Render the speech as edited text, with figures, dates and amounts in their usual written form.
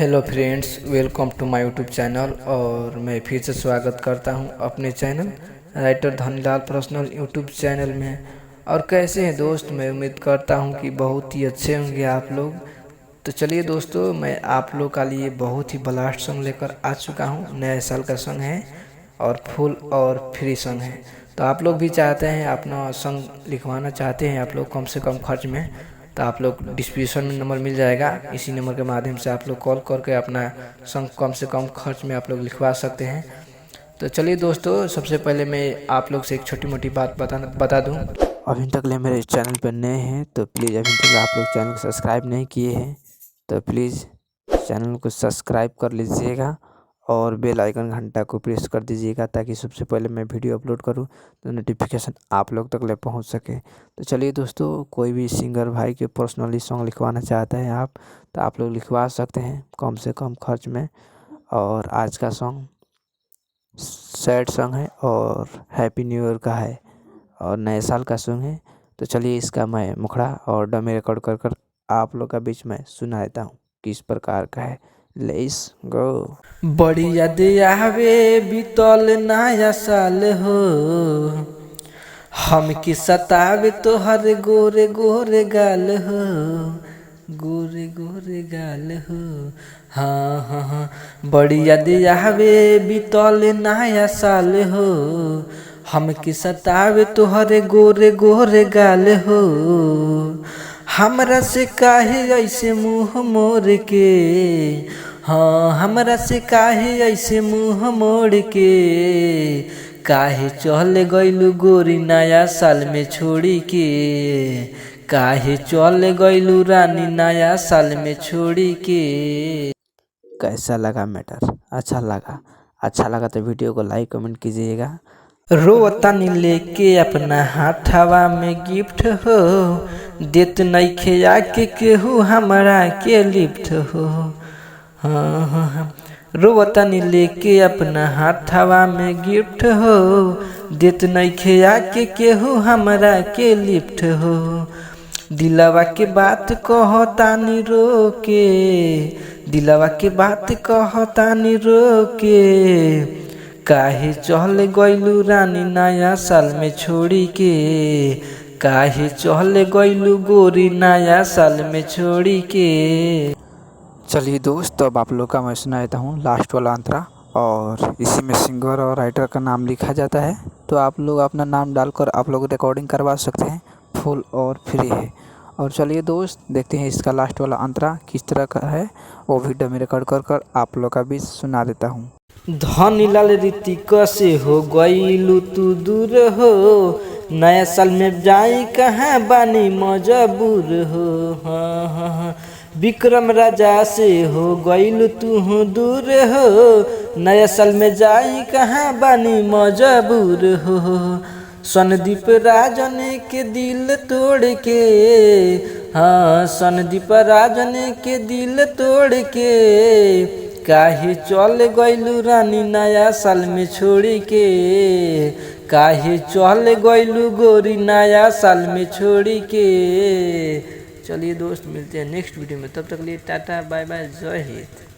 Hello friends, welcome to my YouTube channel. और मैं फिर से स्वागत करता हूं अपने channel writer Dhanilal personal YouTube channel में। और कैसे हैं दोस्त? मैं उम्मीद करता हूं कि बहुत ही अच्छे होंगे आप लोग। तो चलिए दोस्तों, मैं आप लोग का लिए बहुत ही ब्लास्ट सॉन्ग लेकर आ चुका हूं। नए साल का सॉन्ग है और फुल और फ्री सॉन्ग है। तो आप लोग भी चाहते हैं अपना सॉन्ग लिखवाना चाहते हैं आप लोग कम से कम खर्च में, तो आप लोग डिस्क्रिप्शन में नंबर मिल जाएगा। इसी नंबर के माध्यम से आप लोग कॉल करके अपना सॉन्ग कम से कम खर्च में आप लोग लिखवा सकते हैं। तो चलिए दोस्तों, सबसे पहले मैं आप लोग से एक छोटी मोटी बात बता दूं। अभी तक ले मेरे चैनल पर नए हैं तो प्लीज़, अभी तक आप लोग चैनल को सब्सक्राइब नहीं किए हैं तो प्लीज़ चैनल को सब्सक्राइब कर लीजिएगा और बेल आइकन घंटा को प्रेस कर दीजिएगा, ताकि सबसे पहले मैं वीडियो अपलोड करूं तो नोटिफिकेशन आप लोग तक ले पहुंच सके। तो चलिए दोस्तों, कोई भी सिंगर भाई के पर्सनली सॉन्ग लिखवाना चाहते हैं आप, तो आप लोग लिखवा सकते हैं कम से कम खर्च में। और आज का सॉन्ग सैड सॉन्ग है और हैप्पी न्यू ईयर का है और नए साल का सॉन्ग है। तो चलिए इसका मैं मुखड़ा और डमी रिकॉर्ड कर आप लोग का बीच में सुना देता हूँ किस प्रकार का है। Let's go. बड़ी याद आवे बीतल नया साल हो, हम की सतावे तोहर गोरे गोरे गाल हो, गोरे गोरे गाल हो। हाँ हाँ हाँ, बड़ी याद आवे बीतल नया साल हो, हम की सतावे तोहर गोरे गोरे गाल हो। हमरा से काहे ऐसे मुँह मोड़ के, हाँ हमरा से काहे ऐसे मुँह मोड़ के, काहे चल गइलू गोरी नया साल में छोड़ी के, काहे चल गइलू रानी नया साल में छोड़ी के। कैसा लगा मैटर? अच्छा लगा तो वीडियो को लाइक कमेंट कीजिएगा। रोतनी लेके अपना हाथवा में गिफ्ट हो, देत नइखे आके केहू हमरा के लिफ्ट हो। हाँ हाँ हाँ, रोतनी लेके अपना हाथवा में गिफ्ट हो, देत नइखे आके केहू हमरा के लिफ्ट हो। दिलवा के बात कहतानी रोके, दिलवा के बात कहतानी रोके, काहे चल गइलू रानी नया साल में छोड़ी के, काहे चल गइलू गोरी नया साल में छोड़ी के। चलिए दोस्त, तो अब आप लोग का मैं सुना देता हूँ लास्ट वाला अंतरा। और इसी में सिंगर और राइटर का नाम लिखा जाता है, तो आप लोग अपना नाम डालकर आप लोग रिकॉर्डिंग करवा सकते हैं। फुल और फ्री है। और चलिए दोस्त, देखते हैं इसका लास्ट वाला अंतरा किस तरह का है, वो भी डमी रिकॉर्ड कर आप लोग का भी सुना देता हूँ। धनीलाल ऋतिक से हो गइलू तू दूर हो, नया साल में जाई कहाँ बानी मजबूर हो। हाँ हाँ हाँ, विक्रम राजा से हो गइलू तू दूर हो, नया साल में जाई कहाँ बानी मजबूर हो। सनदीप राजन के दिल तोड़ के, हाँ सनदीप राजन के दिल तोड़ के, काहे चल गइलू रानी नया साल में छोड़ी के, काहे चल गइलू गोरी नया साल में छोड़ी के। चलिए दोस्त, मिलते हैं नेक्स्ट वीडियो में, तब तक लिए टाटा बाय बाय, जय हिंद।